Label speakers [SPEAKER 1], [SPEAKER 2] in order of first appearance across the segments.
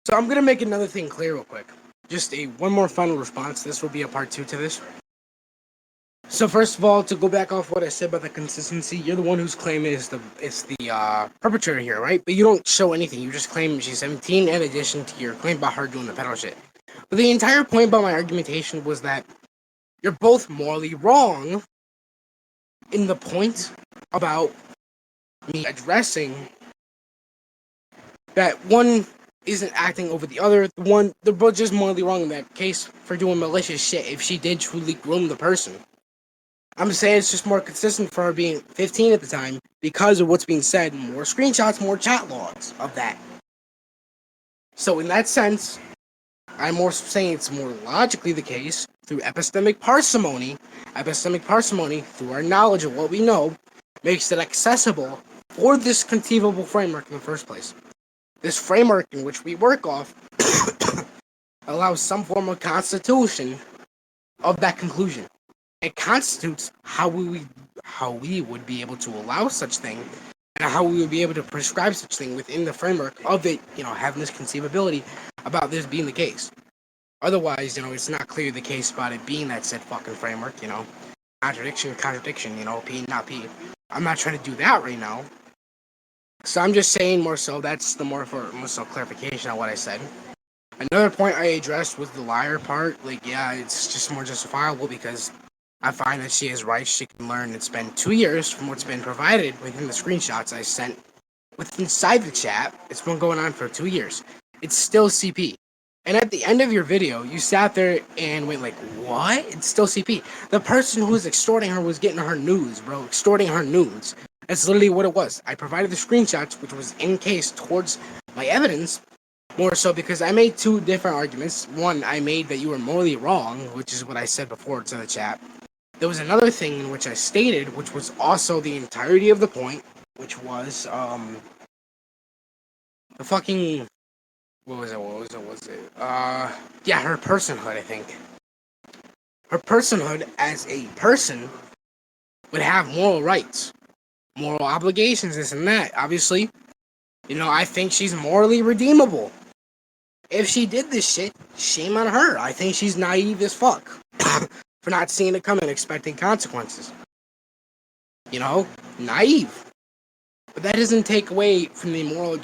[SPEAKER 1] So I'm gonna make another thing clear real quick. Just one more final response. This will be a part 2 to this. So first of all, to go back off what I said about the consistency, you're the one who's claiming is the perpetrator here, right? But you don't show anything. You just claim she's 17 in addition to your claim about her doing the pedo shit. But the entire point about my argumentation was that you're both morally wrong in the point about me addressing that one isn't acting over the other. They're both just morally wrong in that case for doing malicious shit if she did truly groom the person. I'm saying it's just more consistent for her being 15 at the time because of what's being said, more screenshots, more chat logs of that. So in that sense, I'm more saying it's more logically the case through epistemic parsimony, through our knowledge of what we know, makes it accessible for this conceivable framework in the first place. This framework in which we work off allows some form of constitution of that conclusion. It constitutes how we would be able to allow such thing and how we would be able to prescribe such thing within the framework of it, having this conceivability about this being the case. Otherwise, it's not clear the case about it being that said fucking framework, contradiction, P, not P. I'm not trying to do that right now. So I'm just saying more so, that's the more so clarification on what I said. Another point I addressed was the liar part. It's just more justifiable because I find that she is right. She can learn. It's been 2 years from what's been provided within the screenshots I sent inside the chat. It's been going on for 2 years. It's still CP. And at the end of your video, you sat there and went like, what? It's still CP. The person who was extorting her was getting her nudes, bro. Extorting her nudes. That's literally what it was. I provided the screenshots, which was in case towards my evidence, more so because I made 2 different arguments. One, I made that you were morally wrong, which is what I said before to the chat. There was another thing in which I stated, which was also the entirety of the point, which was, the fucking, what was it? Her personhood, I think. Her personhood as a person would have moral rights, moral obligations, this and that. Obviously, I think she's morally redeemable. If she did this shit, shame on her. I think she's naive as fuck for not seeing it coming, expecting consequences. Naive. But that doesn't take away from the moral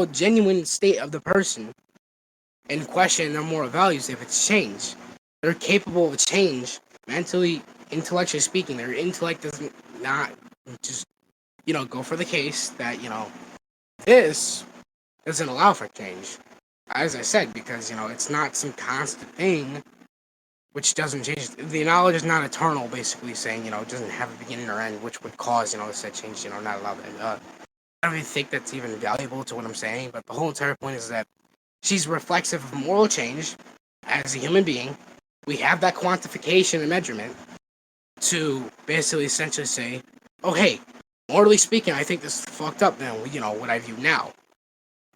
[SPEAKER 1] genuine state of the person and question their moral values if it's changed. They're capable of change, mentally, intellectually speaking. Their intellect does not just, go for the case that, this doesn't allow for change. As I said, because, it's not some constant thing which doesn't change. The knowledge is not eternal, basically saying, it doesn't have a beginning or end, which would cause, said change, not allow that. I don't even think that's even valuable to what I'm saying, but the whole entire point is that she's reflexive of moral change as a human being. We have that quantification and measurement to basically essentially say, oh, hey, morally speaking, I think this is fucked up now, what I view now.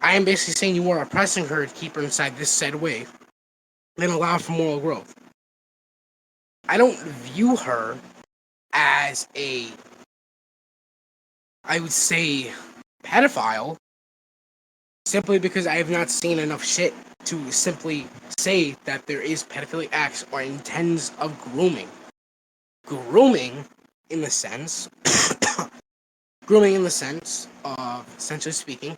[SPEAKER 1] I am basically saying you are oppressing her to keep her inside this said way, then allow for moral growth. I don't view her as I would say, pedophile, simply because I have not seen enough shit to simply say that there is pedophilic acts or intents of grooming. Grooming in the sense of, essentially speaking,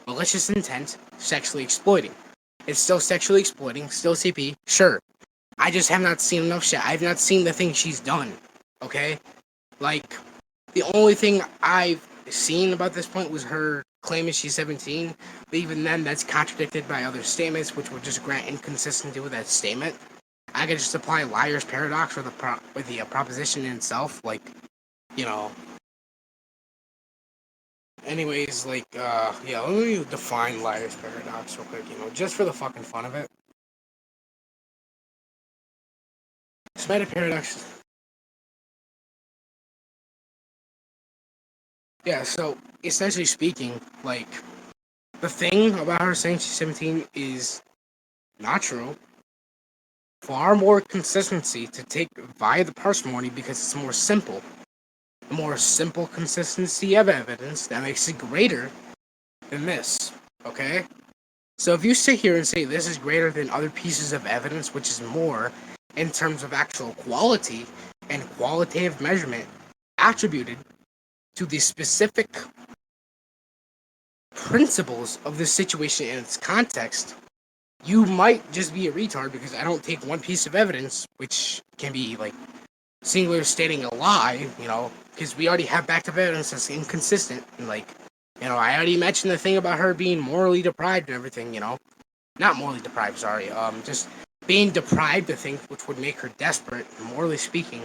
[SPEAKER 1] malicious intent, sexually exploiting. It's still sexually exploiting, still CP, sure. I just have not seen enough shit. I have not seen the things she's done, okay? The only thing I've seen about this point was her claiming she's 17, but even then, that's contradicted by other statements, which would just grant inconsistency with that statement. I could just apply liar's paradox with the proposition in itself, Anyways, let me define liar's paradox real quick, just for the fucking fun of it. Semantic paradox. Yeah, so essentially speaking, the thing about her saying she's 17 is not true. Far more consistency to take via the parsimony because it's more simple. A more simple consistency of evidence that makes it greater than this, okay? So if you sit here and say this is greater than other pieces of evidence, which is more in terms of actual quality and qualitative measurement attributed to the specific principles of this situation in its context, you might just be a retard because I don't take one piece of evidence, which can be like singular stating a lie, because we already have backed-up evidence that's inconsistent. And like, I already mentioned the thing about her being morally deprived and everything, not morally deprived, sorry, just being deprived of things which would make her desperate, morally speaking,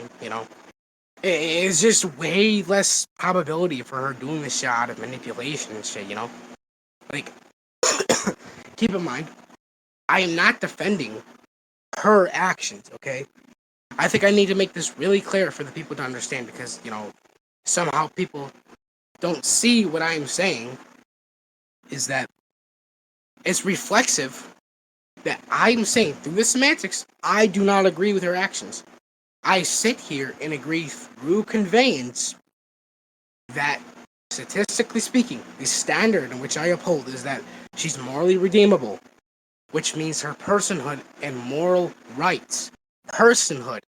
[SPEAKER 1] it's just way less probability for her doing this shit out of manipulation and shit, Like, keep in mind, I am not defending her actions, okay? I think I need to make this really clear for the people to understand because, somehow people don't see what I'm saying is that it's reflexive that I'm saying through the semantics, I do not agree with her actions. I sit here and agree through conveyance that, statistically speaking, the standard in which I uphold is that she's morally redeemable, which means her personhood and moral rights. Personhood.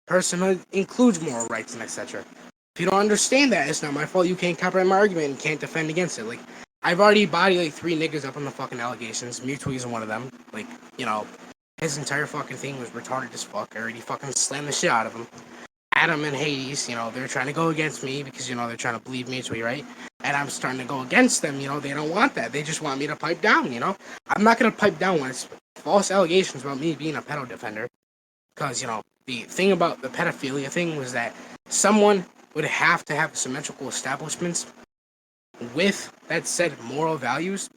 [SPEAKER 1] Personhood includes moral rights and etc. If you don't understand that, it's not my fault you can't copyright my argument and can't defend against it. Like, I've already bodied like 3 niggas up on the fucking allegations. Mewtwo is one of them. Like, his entire fucking thing was retarded as fuck. I already fucking slammed the shit out of him. Adam and Hades, they're trying to go against me because, they're trying to believe Mewtwo, right? And I'm starting to go against them, they don't want that. They just want me to pipe down, I'm not going to pipe down when it's false allegations about me being a pedo defender. Because, the thing about the pedophilia thing was that someone would have to have symmetrical establishments with that said moral values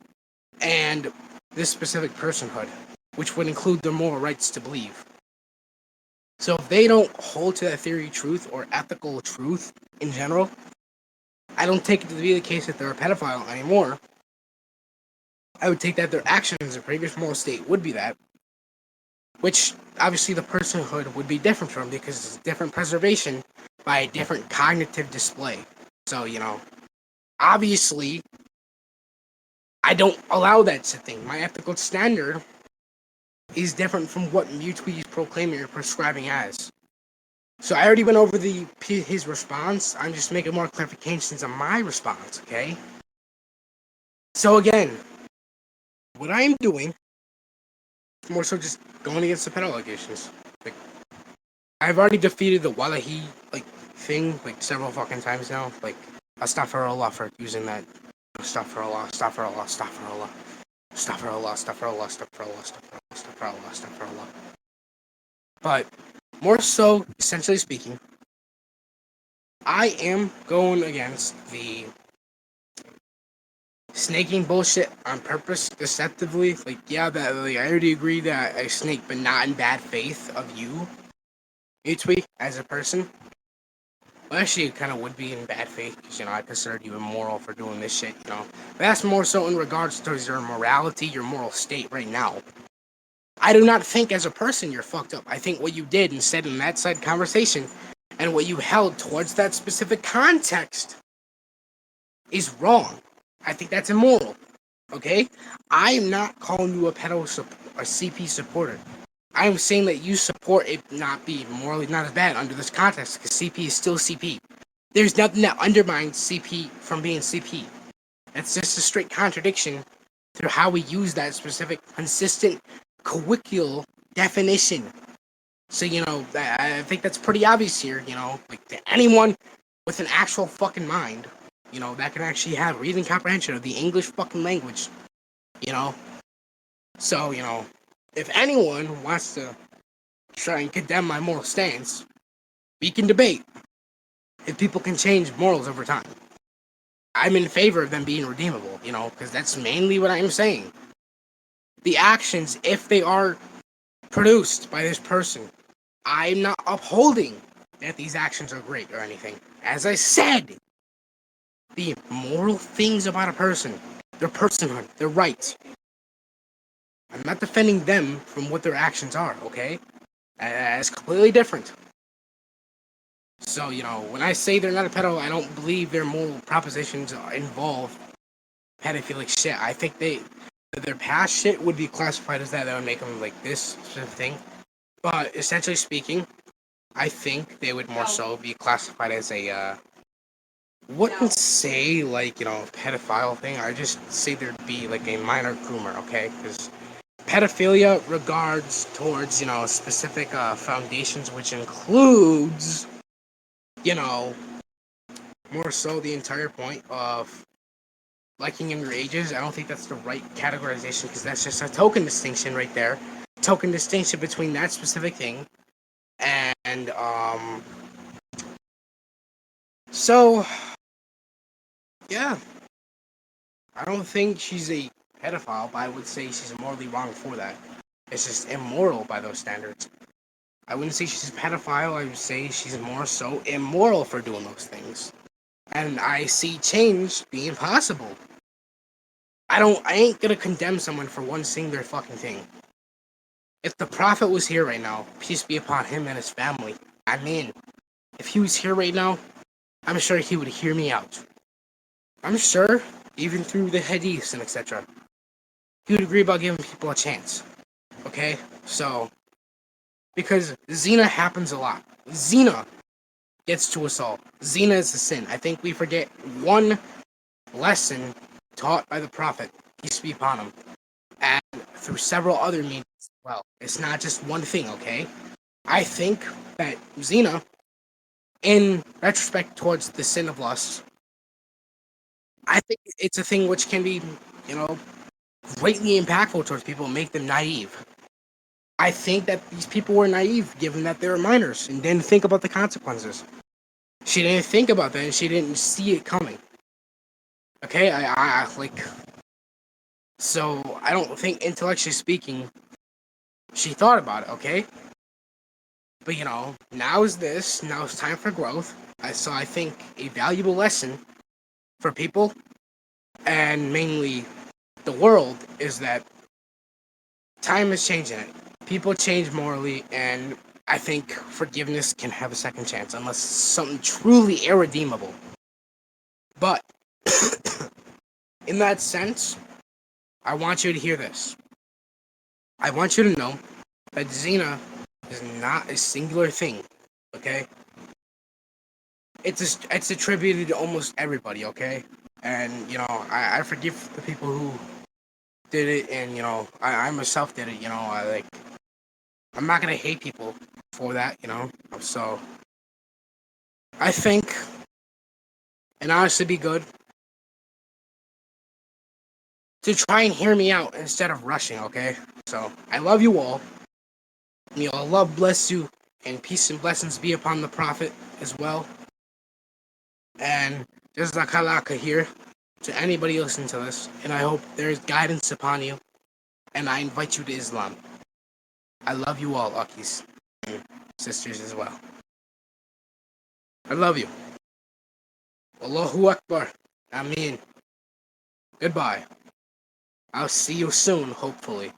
[SPEAKER 1] and this specific personhood, which would include their moral rights to believe. So if they don't hold to that theory of truth or ethical truth in general, I don't take it to be the case that they're a pedophile anymore. I would take that their actions in previous moral state would be that, which obviously the personhood would be different from because it's different preservation by a different cognitive display. So, obviously, I don't allow that thing. My ethical standard is different from what Mewtwo is proclaiming or prescribing as. So I already went over his response. I'm just making more clarifications on my response, okay? So again, what I am doing is more so just going against the pedo allegations. Like, I've already defeated the Wallahi thing several fucking times now. Like, astaghfirullah for using that. Astaghfirullah, astaghfirullah, astaghfirullah. Astaghfirullah, astaghfirullah, astaghfirullah, astaghfirullah, astaghfirullah, astaghfirullah. But more so, essentially speaking, I am going against the snaking bullshit on purpose, deceptively. Like, yeah, that I already agree that I snake, but not in bad faith of you, Mewtwo, as a person. Well, actually, it kind of would be in bad faith because, I considered you immoral for doing this shit, But that's more so in regards to your morality, your moral state right now. I do not think as a person you're fucked up. I think what you did and said in that side conversation and what you held towards that specific context is wrong. I think that's immoral. Okay? I am not calling you a CP supporter. I am saying that you support it not be morally not as bad under this context because CP is still CP. There's nothing that undermines CP from being CP. That's just a straight contradiction through how we use that specific consistent colloquial definition. So, I think that's pretty obvious here, to anyone with an actual fucking mind, that can actually have reading comprehension of the English fucking language, So, if anyone wants to try and condemn my moral stance, we can debate if people can change morals over time. I'm in favor of them being redeemable, because that's mainly what I'm saying. The actions, if they are produced by this person, I'm not upholding that these actions are great or anything. As I said, the moral things about a person, their personhood, their rights. I'm not defending them from what their actions are, okay? It's completely different. So, when I say they're not a pedo, I don't believe their moral propositions involve pedophilic shit. I think their past shit would be classified as that. That would make them like this sort of thing. But essentially speaking, I think they would more so be classified as a wouldn't say like pedophile thing. I just say there'd be like a minor groomer, okay? Because pedophilia regards towards specific foundations, which includes you know more so the entire point of liking younger ages. I don't think that's the right categorization because that's just a token distinction right there. Token distinction between that specific thing and so yeah, I don't think she's a pedophile, but I would say she's morally wrong for that. It's just immoral by those standards. I wouldn't say she's a pedophile. I would say she's more so immoral for doing those things. And I see change being possible. I ain't gonna condemn someone for one singular fucking thing. If the prophet was here right now, peace be upon him and his family, I mean, if he was here right now, I'm sure he would hear me out. I'm sure, even through the hadiths and etc., he would agree about giving people a chance. Okay? So, because zina happens a lot. Zina gets to us all. Zina is a sin. I think we forget one lesson taught by the Prophet, peace be upon him, and through several other means as well. It's not just one thing, okay? I think that zina, in retrospect towards the sin of lust, I think it's a thing which can be, you know, greatly impactful towards people and make them naive. I think that these people were naive given that they were minors and didn't think about the consequences. She didn't think about that and she didn't see it coming. Okay, I like so I don't think intellectually speaking she thought about it, okay? But now is this, now it's time for growth. I think a valuable lesson for people and mainly the world is that time is changing it. People change morally, and I think forgiveness can have a second chance unless it's something truly irredeemable. But in that sense, I want you to hear this. I want you to know that zina is not a singular thing, okay? It's attributed to almost everybody, okay? And I forgive the people who did it, and I myself did it. I'm not gonna hate people for that, So I think, and honestly, be good to try and hear me out instead of rushing, okay? So I love you all. May Allah bless you, and peace and blessings be upon the Prophet as well. And Jazakalaka here to anybody listening to this, and I hope there is guidance upon you, and I invite you to Islam. I love you all, Akis, and sisters as well. I love you. Allahu Akbar. Ameen. Goodbye. I'll see you soon, hopefully.